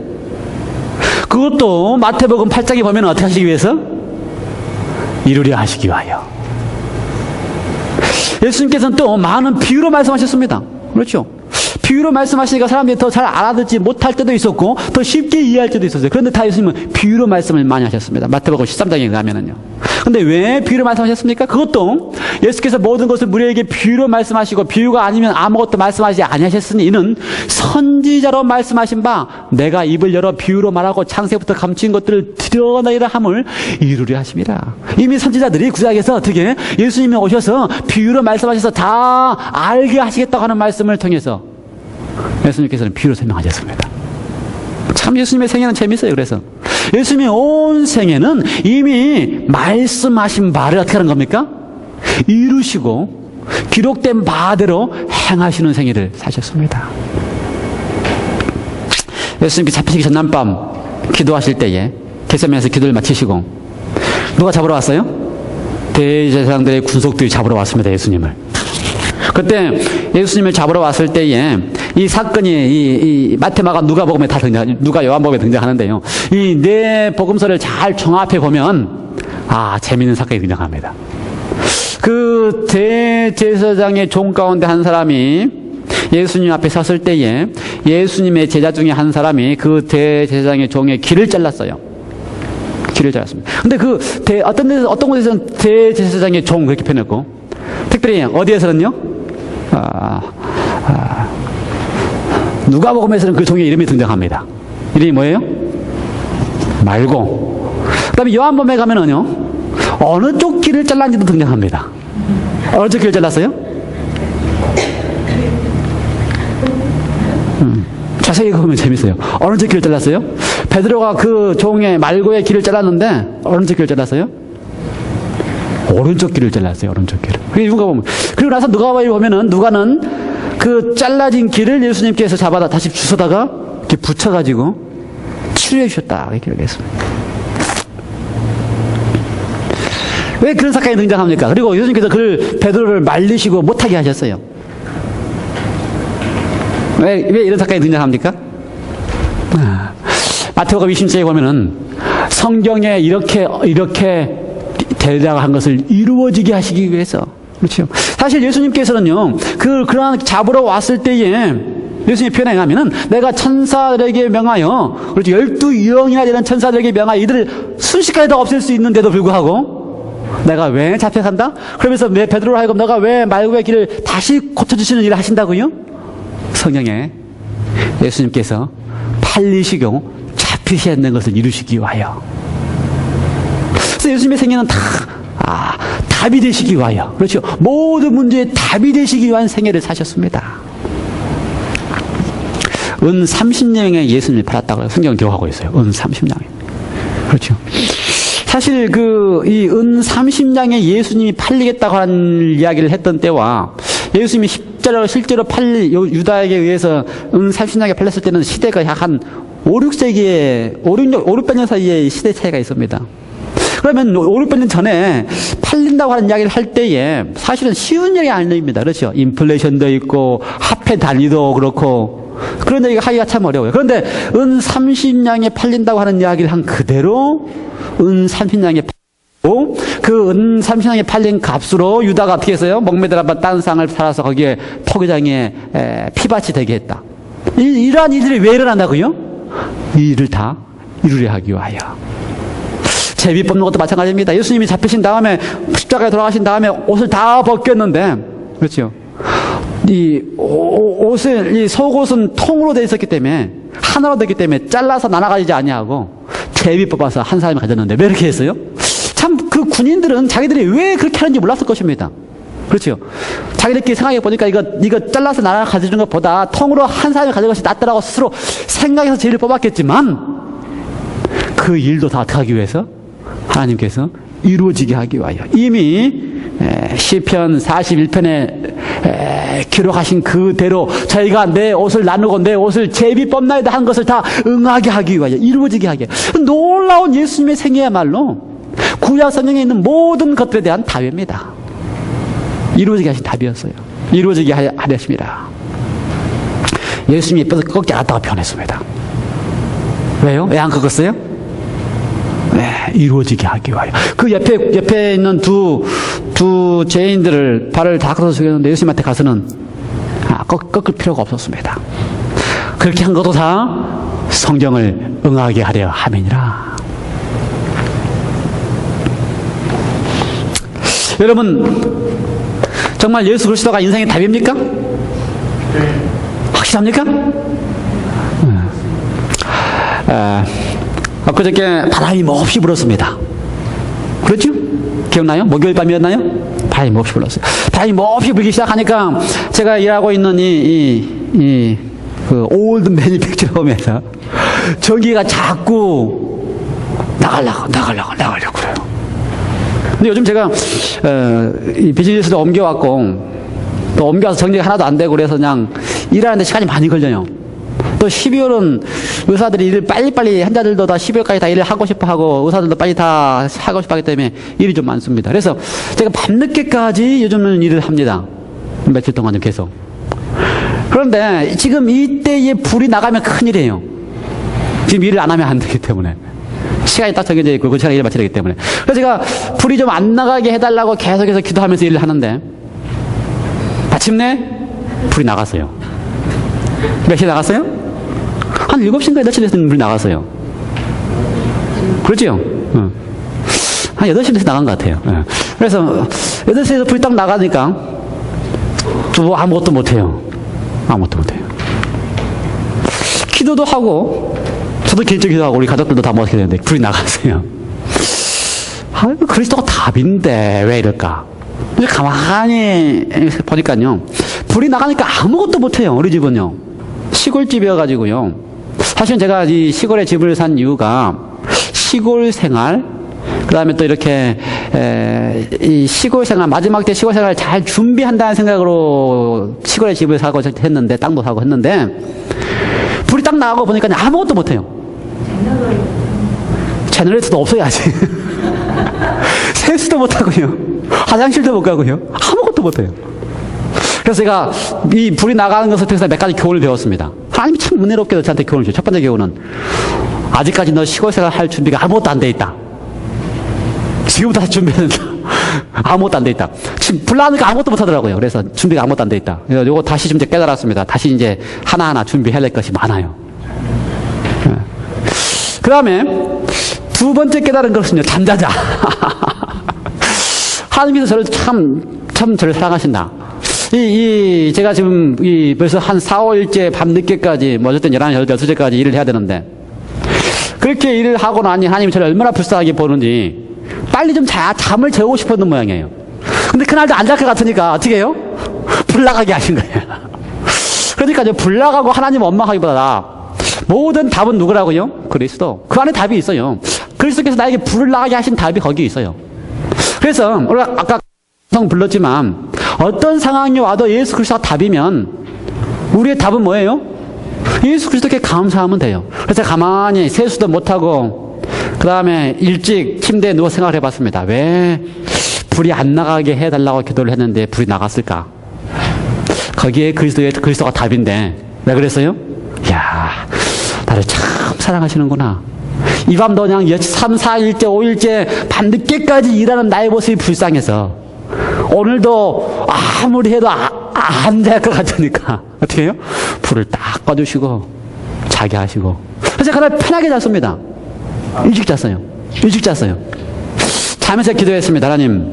그것도 마태복음 8장에 보면 어떻게 하시기 위해서? 이루려 하시기 위하여. 예수님께서는 또 많은 비유로 말씀하셨습니다. 그렇죠? 비유로 말씀하시니까 사람들이 더 잘 알아듣지 못할 때도 있었고 더 쉽게 이해할 때도 있었어요. 그런데 다 예수님은 비유로 말씀을 많이 하셨습니다. 마태복음 13장에 가면은요. 근데 왜 비유로 말씀하셨습니까? 그것도 예수께서 모든 것을 우리에게 비유로 말씀하시고 비유가 아니면 아무것도 말씀하지 아니하셨으니 이는 선지자로 말씀하신 바 내가 입을 열어 비유로 말하고 창세부터 감추인 것들을 드러내려 함을 이루려 하심이라. 이미 선지자들이 구약에서 어떻게 예수님이 오셔서 비유로 말씀하셔서 다 알게 하시겠다고 하는 말씀을 통해서 예수님께서는 비유로 설명하셨습니다. 참 예수님의 생애는 재밌어요. 그래서 예수님의 온 생애는 이미 말씀하신 바를 어떻게 하는 겁니까? 이루시고 기록된 바대로 행하시는 생애를 사셨습니다. 예수님께서 잡히시기 전날밤 기도하실 때에 겟세마네에서 기도를 마치시고 누가 잡으러 왔어요? 대제사장들의 군속들이 잡으러 왔습니다. 예수님을. 그때 예수님을 잡으러 왔을 때에 이 사건이 이 마태마가 누가복음에 다 누가 요한복음에 등장하는데요. 이 네 복음서를 잘 종합해 보면 재미있는 사건이 등장합니다. 그 대제사장의 종 가운데 한 사람이 예수님 앞에 섰을 때에 예수님의 제자 중에 한 사람이 그 대제사장의 종의 귀를 잘랐어요. 귀를 잘랐습니다. 근데 어떤 곳에서는 대제사장의 종 그렇게 표현했고 특별히 어디에서는요? 누가복음에서는 그 종의 이름이 등장합니다. 이름이 뭐예요? 말고. 그 다음에 요한복음에 가면은요, 어느 쪽 귀를 잘랐는지도 등장합니다. 어느 쪽 귀를 잘랐어요? 자세히 보면 재밌어요. 어느 쪽 귀를 잘랐어요? 베드로가 그 종의 말고의 귀를 잘랐는데, 어느 쪽 귀를 잘랐어요? 오른쪽 귀를 잘랐어요. 오른쪽 귀를. 그리고 나서 누가복음에 보면은 누가는 그 잘라진 귀를 예수님께서 잡아다 다시 주워다가 이렇게 붙여가지고 치료해 주셨다. 이렇게 얘기했습니다. 왜 그런 사건이 등장합니까? 그리고 예수님께서 그 베드로를 말리시고 못하게 하셨어요. 왜 이런 사건이 등장합니까? 마태복음 20장에 보면은 성경에 이렇게 대략한 것을 이루어지게 하시기 위해서. 그렇죠. 사실 예수님께서는요, 그러한 잡으러 왔을 때에 예수님의 표현에 의하면은 내가 천사들에게 명하여, 그렇죠. 12영이나 되는 천사들에게 명하여 이들을 순식간에 다 없앨 수 있는데도 불구하고 내가 왜 잡혀간다? 그러면서 왜 베드로로 하여금 너가 왜 말고의 길을 다시 고쳐주시는 일을 하신다고요? 성경에 예수님께서 팔리시고 잡히셔야 하는 것을 이루시기 위하여. 그래서 예수님의 생애는 답이 되시기 위하여, 그렇죠. 모든 문제에 답이 되시기 위한 생애를 사셨습니다. 은 30냥에 예수님을 팔았다고 성경은 기록하고 있어요. 은 30냥에. 그렇죠. 사실 이 은 30냥에 예수님이 팔리겠다고 하는 이야기를 했던 때와 예수님이 실제로 유다에게 의해서 은 30냥에 팔렸을 때는 시대가 약 한 5, 600년 사이에 시대 차이가 있습니다. 그러면 5, 600년 전에 팔린다고 하는 이야기를 할 때에 사실은 쉬운 일이 아닙니다. 그렇죠? 인플레이션도 있고 화폐 단위도 그렇고 그런 얘기가 하기가 참 어려워요. 그런데 은 30냥에 팔린다고 하는 이야기를 한 그대로 은 30냥에 팔고 그 은 30냥에 팔린 값으로 유다가 어떻게 했어요? 목매달아 딴 상을 팔아서 거기에 토기장에 피밭이 되게 했다. 이러한 일들이 왜 일어난다고요? 이 일을 다 이루려 하기 위하여. 제비 뽑는 것도 마찬가지입니다. 예수님이 잡히신 다음에 십자가에 돌아가신 다음에 옷을 다 벗겼는데, 그렇죠. 이 속옷은 통으로 되어 있었기 때문에 하나로 되기 때문에 잘라서 나눠가지지 아니하고 제비 뽑아서 한 사람이 가졌는데 왜 이렇게 했어요? 참 그 군인들은 자기들이 왜 그렇게 하는지 몰랐을 것입니다. 그렇죠. 자기들끼리 생각해 보니까 이거 잘라서 나눠 가지는 것보다 통으로 한 사람이 가진 것이 낫더라고 스스로 생각해서 제비를 뽑았겠지만 그 일도 다 어떻게 하기 위해서? 하나님께서 이루어지게 하기 위하여. 이미 시편 41편에 기록하신 그대로 저희가 내 옷을 나누고 내 옷을 제비 뽑나이다 한 것을 다 응하게 하기 위하여, 이루어지게 하게. 놀라운 예수님의 생애야말로 구약 성경에 있는 모든 것들에 대한 답입니다. 이루어지게 하신 답이었어요. 이루어지게 하렸습니다. 예수님이 옆에서 꺾지 않았다고 표현했습니다. 왜요? 왜 안 꺾었어요? 네, 이루어지게 하기 위하여. 그 옆에 있는 두 죄인들을 발을 다 꺾어서 죽였는데 예수님한테 가서는 꺾을 필요가 없었습니다. 그렇게 한 것도 다 성경을 응하게 하려 함이니라. 여러분, 정말 예수 그리스도가 인생의 답입니까? 확실합니까? 엊그저께 바람이 몹시 불었습니다. 그렇죠? 기억나요? 목요일 밤이었나요? 바람이 몹시 불었어요. 바람이 몹시 불기 시작하니까 제가 일하고 있는 그 올드 매니팩처럼에서 전기가 자꾸 나가려고 그래요. 근데 요즘 제가 이 비즈니스도 옮겨왔고 또 옮겨와서 정리가 하나도 안 되고 그래서 그냥 일하는데 시간이 많이 걸려요. 또 12월은 의사들이 일을 빨리빨리 환자들도 다 12월까지 다 일을 하고 싶어 하고 의사들도 빨리 다 하고 싶어 하기 때문에 일이 좀 많습니다. 그래서 제가 밤늦게까지 요즘은 일을 합니다. 며칠 동안 계속. 그런데 지금 이때에 불이 나가면 큰일이에요. 지금 일을 안 하면 안 되기 때문에. 시간이 딱 정해져 있고 그 시간에 일을 마쳐야 되기 때문에. 그래서 제가 불이 좀 안 나가게 해달라고 계속해서 기도하면서 일을 하는데 마침내 불이 나갔어요. 몇 시에 나갔어요? 한 7시인가 8시 돼서 불이 나갔어요. 그렇죠? 한 8시 돼서 나간 것 같아요. 그래서 8시에서 불이 딱 나가니까 또 아무것도 못해요. 아무것도 못해요. 기도도 하고 저도 개인적으로 기도하고 우리 가족들도 다 못하게 되는데 불이 나갔어요. 그리스도가 답인데 왜 이럴까? 가만히 보니까요, 불이 나가니까 아무것도 못해요. 우리 집은요, 시골집이어가지고요. 사실 제가 이 시골에 집을 산 이유가 시골 생활, 그 다음에 또 이렇게 이 시골 생활, 마지막 때 시골 생활을 잘 준비한다는 생각으로 시골에 집을 사고 했는데, 땅도 사고 했는데, 불이 딱 나가고 보니까 아무것도 못해요. 제너레이터도 없어야지. 세수도 못하고요, 화장실도 못 가고요, 아무것도 못해요. 그래서 제가 이 불이 나가는 것을 통해서 몇 가지 교훈을 배웠습니다. 하나님이 참 은혜롭게도 저한테 교훈을 줘요. 첫 번째 교훈은, 아직까지 너 시골생활 할 준비가 아무것도 안 돼 있다. 지금부터 준비해야 된다. 아무것도 안 돼 있다. 지금 불 나니까 아무것도 못 하더라고요. 그래서 준비가 아무것도 안 돼 있다. 그래서 요거 다시 좀 이제 깨달았습니다. 다시 이제 하나하나 준비해야 될 것이 많아요. 그 다음에 두 번째 깨달은 것은요, 잠자자. 하나님께서 저를 참 저를 사랑하신다. 제가 지금 벌써 한 4, 5일째 밤늦게까지, 뭐 어쨌든 11시, 12시까지 일을 해야 되는데, 그렇게 일을 하고 나니 하나님이 저를 얼마나 불쌍하게 보는지, 빨리 좀 잠을 재우고 싶었는 모양이에요. 근데 그날도 안 잘 것 같으니까 어떻게 해요? 불 나가게 하신 거예요. 그러니까 이제 불 나가고 하나님 원망하기보다 모든 답은 누구라고요? 그리스도. 그 안에 답이 있어요. 그리스도께서 나에게 불을 나가게 하신 답이 거기에 있어요. 그래서 우리가 아까 성 불렀지만 어떤 상황이 와도 예수 그리스도가 답이면 우리의 답은 뭐예요? 예수 그리스도께 감사하면 돼요. 그래서 가만히 세수도 못하고 그 다음에 일찍 침대에 누워 생각을 해봤습니다. 왜 불이 안 나가게 해달라고 기도를 했는데 불이 나갔을까? 거기에 그리스도가 답인데 왜 그랬어요? 이야, 나를 참 사랑하시는구나. 이 밤도 그냥 3, 4일째, 5일째 밤늦게까지 일하는 나의 모습이 불쌍해서 오늘도 아무리 해도 안 될 것 같으니까 어떻게 해요? 불을 딱 꺼주시고 자게 하시고. 그래서 그날 편하게 잤습니다. 일찍 잤어요. 자면서 기도했습니다. 하나님,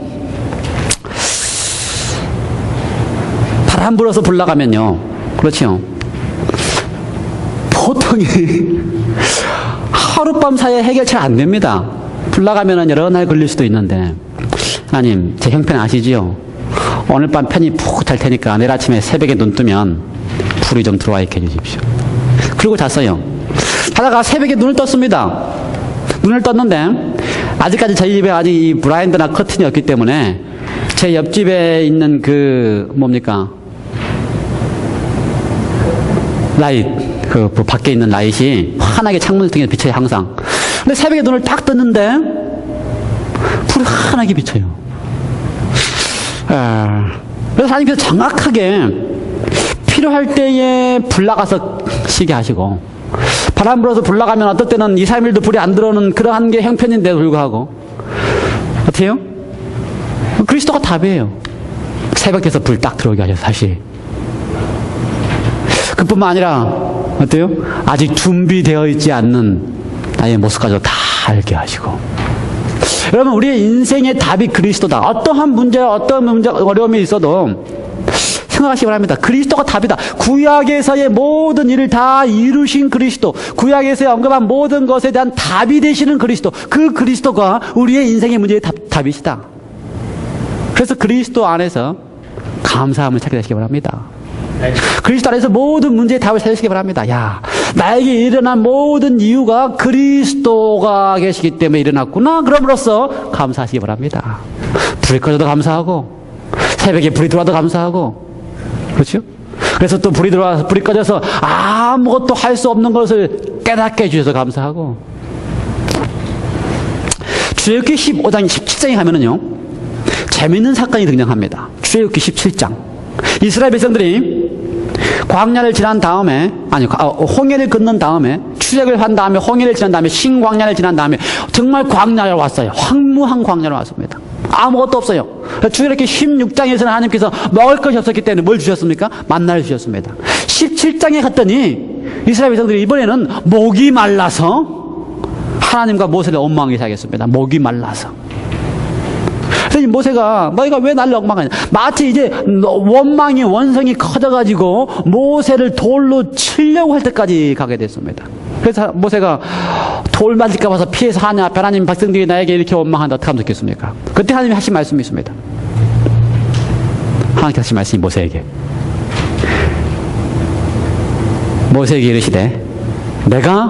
바람 불어서 불 나가면요, 그렇죠, 보통이 하룻밤 사이에 해결 잘 안 됩니다. 불 나가면은 여러 날 걸릴 수도 있는데, 하나님, 제 형편 아시지요? 오늘 밤 편히 푹 잘 테니까 내일 아침에 새벽에 눈 뜨면 불이 좀 들어와 있게 해주십시오. 그리고 잤어요. 자다가 새벽에 눈을 떴습니다. 눈을 떴는데 아직까지 저희 집에 아직 이 블라인드나 커튼이 없기 때문에 제 옆집에 있는 그 뭡니까, 라이트, 그 밖에 있는 라이트이 환하게 창문 등에 비쳐요, 항상. 근데 새벽에 눈을 딱 떴는데 불이 환하게 비쳐요. 그래서 하나님께서 정확하게 필요할 때에 불 나가서 쉬게 하시고, 바람 불어서 불 나가면 어떨 때는 2, 3일도 불이 안 들어오는 그러한 게 형편인데도 불구하고, 어때요? 그리스도가 답이에요. 새벽 돼서 불 딱 들어오게 하셔서 다시. 그뿐만 아니라, 어때요? 아직 준비되어 있지 않는 나의 모습까지 다 알게 하시고. 여러분, 우리의 인생의 답이 그리스도다. 어떠한 문제와 어떠한 어려움이 있어도 생각하시기 바랍니다. 그리스도가 답이다. 구약에서의 모든 일을 다 이루신 그리스도, 구약에서 언급한 모든 것에 대한 답이 되시는 그리스도, 그 그리스도가 우리의 인생의 문제의 답이시다. 그래서 그리스도 안에서 감사함을 찾게 되시기 바랍니다. 그리스도 안에서 모든 문제의 답을 찾으시기 바랍니다. 야, 나에게 일어난 모든 이유가 그리스도가 계시기 때문에 일어났구나. 그럼으로써 감사하시기 바랍니다. 불이 꺼져도 감사하고, 새벽에 불이 들어와도 감사하고, 그렇죠? 그래서 또 불이 꺼져서 아무것도 할 수 없는 것을 깨닫게 해주셔서 감사하고. 출애굽기 15장, 17장에 가면은요, 재미있는 사건이 등장합니다. 출애굽기 17장. 이스라엘 백성들이 광야를 지난 다음에, 홍해를 건넌 다음에, 출애굽을 한 다음에, 홍해를 지난 다음에, 신광야를 지난 다음에, 정말 광야로 왔어요. 황무한 광야로 왔습니다. 아무것도 없어요. 출애굽기 16장에서는 하나님께서 먹을 것이 없었기 때문에 뭘 주셨습니까? 만나를 주셨습니다. 17장에 갔더니 이스라엘 백성들이 이번에는 목이 말라서 하나님과 모세를 원망하기 시작했습니다. 목이 말라서. 그래서 모세가 너희가 왜 나를 원망하냐? 마치 이제 원성이 커져가지고 모세를 돌로 치려고 할 때까지 가게 됐습니다. 그래서 모세가 돌 맞을까 봐서 피해서 하나님 백성들이 나에게 이렇게 원망한다. 어떻게 하면 좋겠습니까? 그때 하나님이 하신 말씀이 있습니다. 하나님께서 하신 말씀이 모세에게 이르시되 내가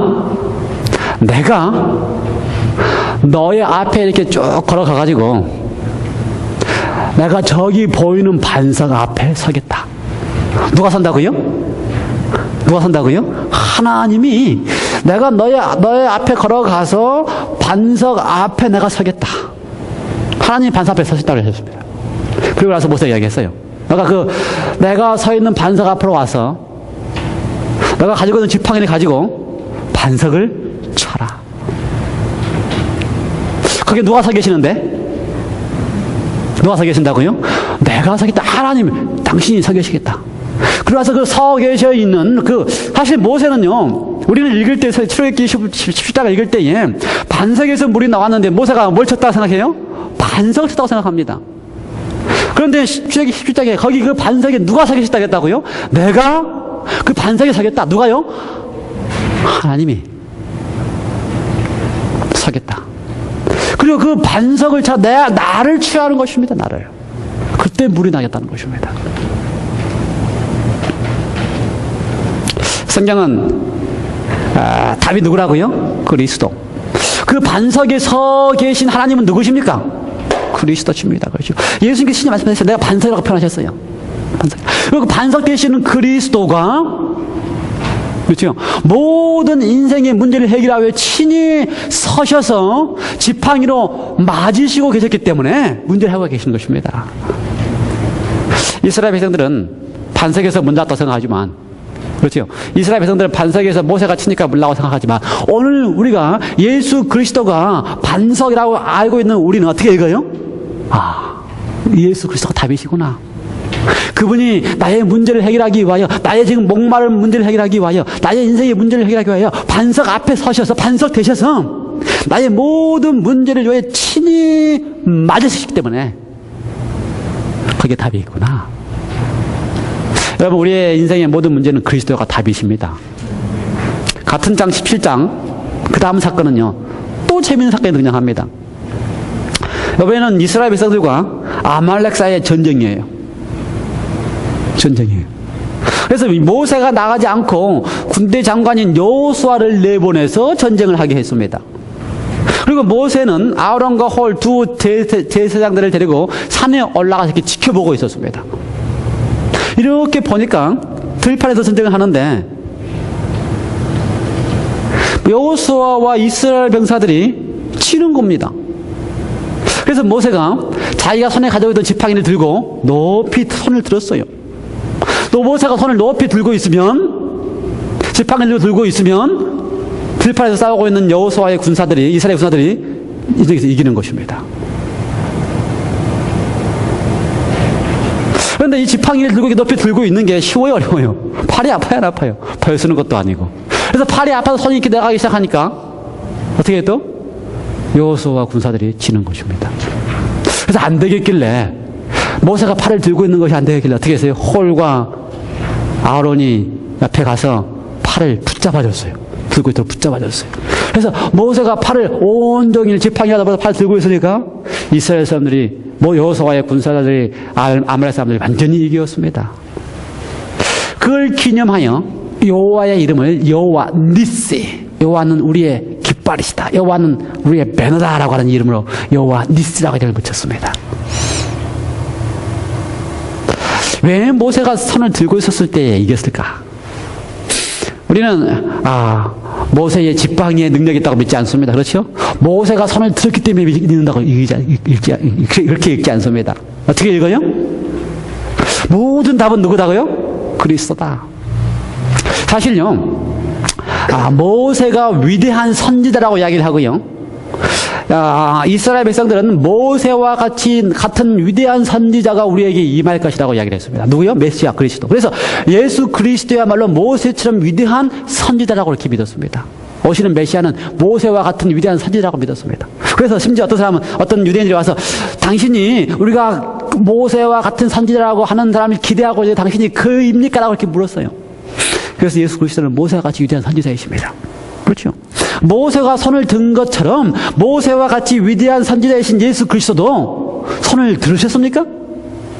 너의 앞에 이렇게 쭉 걸어가가지고 내가 저기 보이는 반석 앞에 서겠다. 누가 선다고요? 하나님이 내가 너의 앞에 걸어가서 반석 앞에 내가 서겠다. 하나님이 반석 앞에 서셨다고 하셨습니다. 그리고 나서 모세가 이야기했어요. 내가 서 있는 반석 앞으로 와서 내가 가지고 있는 지팡이를 가지고 반석을 쳐라. 거기에 누가 서 계시는데? 누가 서 계신다고요? 내가 서 계시다. 하나님, 당신이 서 계시겠다. 그래서 그 서 계셔 있는 사실 모세는요, 우리는 읽을 때, 출애굽기 17장을 읽을 때에 반석에서 물이 나왔는데 모세가 뭘 쳤다고 생각해요? 반석을 쳤다고 생각합니다. 그런데 출애굽기 17장에 거기 그 반석에 누가 서 계시다고 했다고요? 내가 그 반석에 서겠다. 누가요? 하나님이 서겠다. 그리고 그 반석을 쳐 나를 취하는 것입니다. 나를. 그때 물이 나겠다는 것입니다. 성경은 답이 누구라고요? 그리스도. 그 반석에 서 계신 하나님은 누구십니까? 그리스도십니다. 그렇죠? 예수님께서 신이 말씀하셨어요. 내가 반석이라고 표현하셨어요. 그리고 반석 되시는 그리스도가, 그렇죠? 모든 인생의 문제를 해결하기 위해 친히 서셔서 지팡이로 맞으시고 계셨기 때문에 문제를 해결하고 계시는 것입니다. 이스라엘 백성들은 반석에서 문 닫았다고 생각하지만, 그렇죠? 이스라엘 백성들은 반석에서 모세가 치니까 물 나오고 생각하지만, 오늘 우리가 예수 그리스도가 반석이라고 알고 있는 우리는 어떻게 읽어요? 예수 그리스도가 답이시구나. 그분이 나의 문제를 해결하기 위하여, 나의 지금 목마른 문제를 해결하기 위하여, 나의 인생의 문제를 해결하기 위하여 반석 앞에 서셔서, 반석 되셔서 나의 모든 문제를 위해 친히 맞으시기 때문에 그게 답이 있구나. 여러분, 우리의 인생의 모든 문제는 그리스도가 답이십니다. 같은 장 17장 그 다음 사건은요, 또 재미있는 사건이 등장합니다. 이번에는 이스라엘 백성들과 아말렉 사이의 전쟁이에요. 그래서 모세가 나가지 않고 군대 장관인 여호수아를 내보내서 전쟁을 하게 했습니다. 그리고 모세는 아론과 홀 두 제사장들을 데리고 산에 올라가서 이렇게 지켜보고 있었습니다. 이렇게 보니까 들판에서 전쟁을 하는데 여호수아와 이스라엘 병사들이 치는 겁니다. 그래서 모세가 자기가 손에 가지고 있던 지팡이를 들고 높이 손을 들었어요. 또 모세가 손을 높이 들고 있으면, 지팡이를 들고 있으면 들판에서 싸우고 있는 여호수아의 군사들이, 이스라엘 군사들이 이쪽에서 이기는 것입니다. 그런데 이 지팡이를 들고 높이 들고 있는 게 쉬워요, 어려워요? 팔이 아파요, 안 아파요? 벌 쓰는 것도 아니고. 그래서 팔이 아파서 손이 이렇게 나가기 시작하니까 어떻게 해도 여호수아 군사들이 지는 것입니다. 그래서 안 되겠길래, 모세가 팔을 들고 있는 것이 안 되겠길래 어떻게 했어요? 홀과 아론이 옆에 가서 팔을 붙잡아줬어요. 들고 있도록 붙잡아줬어요. 그래서 모세가 팔을 온종일 지팡이 하다 보다 팔 들고 있으니까 이스라엘 사람들이, 여호수아의 군사들이 아말렉 사람들이 완전히 이겼습니다. 그걸 기념하여 여호와의 이름을 여호와 니시, 여호와는 우리의 깃발이시다, 여호와는 우리의 배너다라고 하는 이름으로 여호와 니시라고 이름을 붙였습니다. 왜 모세가 손을 들고 있었을 때 이겼을까? 우리는 모세의 지팡이의 능력이 있다고 믿지 않습니다. 그렇죠? 모세가 손을 들었기 때문에 믿는다고 그렇게 읽지 않습니다. 어떻게 읽어요? 모든 답은 누구다고요? 그리스도다. 사실요, 모세가 위대한 선지자라고 이야기를 하고요, 이스라엘 백성들은 모세와 같은 위대한 선지자가 우리에게 임할 것이라고 이야기를 했습니다. 누구요? 메시아 그리스도. 그래서 예수 그리스도야말로 모세처럼 위대한 선지자라고 이렇게 믿었습니다. 오시는 메시아는 모세와 같은 위대한 선지자라고 믿었습니다. 그래서 심지어 어떤 사람은, 어떤 유대인들이 와서, 당신이 우리가 모세와 같은 선지자라고 하는 사람을 기대하고 있는데 당신이 그입니까? 라고 이렇게 물었어요. 그래서 예수 그리스도는 모세와 같이 위대한 선지자이십니다. 그렇죠? 모세가 손을 든 것처럼 모세와 같이 위대한 선지자이신 예수 그리스도도 손을 들으셨습니까?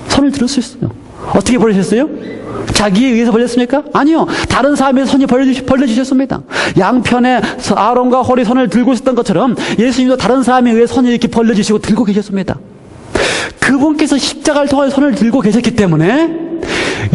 손을 들었어요. 어떻게 벌리셨어요? 자기에 의해서 벌렸습니까? 아니요. 다른 사람의 손이 벌려주셨습니다. 양편에 아론과 홀이 손을 들고 있었던 것처럼 예수님도 다른 사람에 의해 손을 이렇게 벌려주시고 들고 계셨습니다. 그분께서 십자가를 통해 손을 들고 계셨기 때문에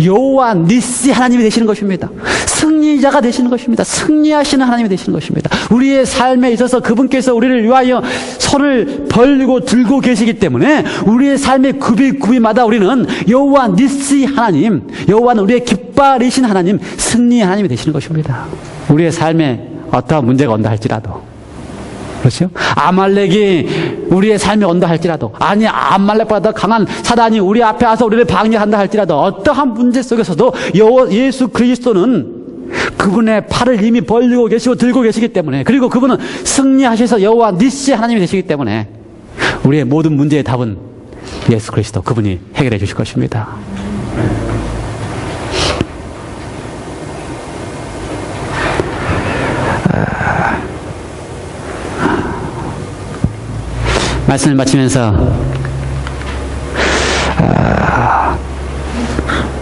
여호와 니시 하나님이 되시는 것입니다. 승리자가 되시는 것입니다. 승리하시는 하나님이 되시는 것입니다. 우리의 삶에 있어서 그분께서 우리를 위하여 손을 벌리고 들고 계시기 때문에 우리의 삶의 구비마다 우리는 여호와 니시 하나님, 여호와는 우리의 깃발이신 하나님, 승리의 하나님이 되시는 것입니다. 우리의 삶에 어떠한 문제가 온다 할지라도, 그렇죠? 아말렉이 우리의 삶에 온다 할지라도, 아니 아말렉보다 더 강한 사단이 우리 앞에 와서 우리를 방해한다 할지라도, 어떠한 문제 속에서도 예수 그리스도는 그분의 팔을 이미 벌리고 계시고 들고 계시기 때문에, 그리고 그분은 승리하셔서 여호와 니시 하나님이 되시기 때문에 우리의 모든 문제의 답은 예수 그리스도, 그분이 해결해 주실 것입니다. 말씀을 마치면서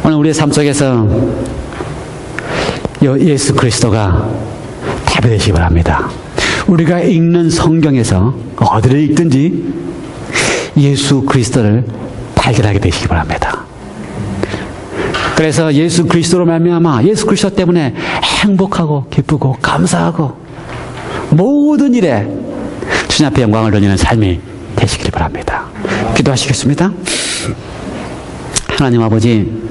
오늘 우리의 삶 속에서 예수 그리스도가 답이 되시기 바랍니다. 우리가 읽는 성경에서 어디를 읽든지 예수 그리스도를 발견하게 되시기 바랍니다. 그래서 예수 그리스도로 말미암아 예수 그리스도 때문에 행복하고 기쁘고 감사하고 모든 일에 주님 앞에 영광을 돌리는 삶이 되시길 바랍니다. 기도하시겠습니다. 하나님 아버지,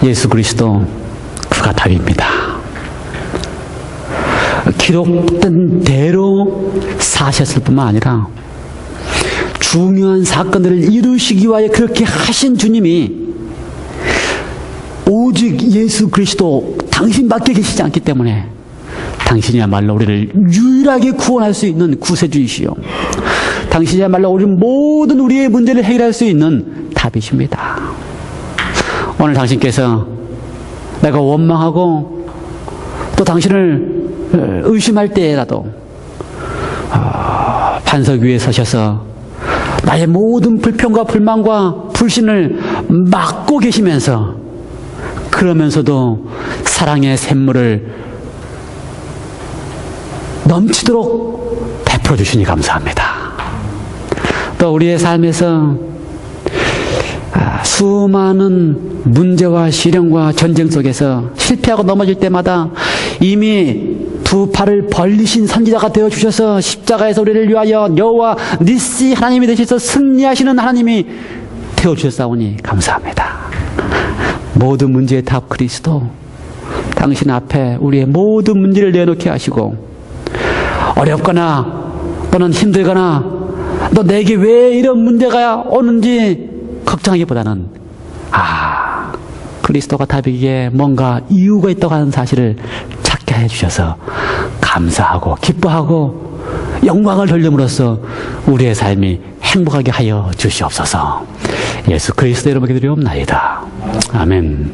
예수 그리스도 그가 답입니다. 기록된 대로 사셨을 뿐만 아니라 중요한 사건들을 이루시기 위하여 그렇게 하신 주님이 오직 예수 그리스도 당신밖에 계시지 않기 때문에 당신이야말로 우리를 유일하게 구원할 수 있는 구세주이시요, 당신이야말로 모든 우리의 문제를 해결할 수 있는 답이십니다. 오늘 당신께서 내가 원망하고 또 당신을 의심할 때라도 반석 위에 서셔서 나의 모든 불평과 불만과 불신을 막고 계시면서, 그러면서도 사랑의 샘물을 넘치도록 베풀어 주시니 감사합니다. 또 우리의 삶에서 수많은 문제와 시련과 전쟁 속에서 실패하고 넘어질 때마다 이미 두 팔을 벌리신 선지자가 되어주셔서 십자가에서 우리를 위하여 여호와 니시 하나님이 되셔서 승리하시는 하나님이 되어주셨사오니 감사합니다. 모든 문제의 답 그리스도, 당신 앞에 우리의 모든 문제를 내놓게 하시고, 어렵거나 또는 힘들거나 너 내게 왜 이런 문제가 오는지 걱정하기보다는 그리스도가 답이기에 뭔가 이유가 있다고 하는 사실을 찾게 해주셔서 감사하고 기뻐하고 영광을 돌림으로써 우리의 삶이 행복하게 하여 주시옵소서. 예수 그리스도 이름으로 기도드리옵나이다. 아멘.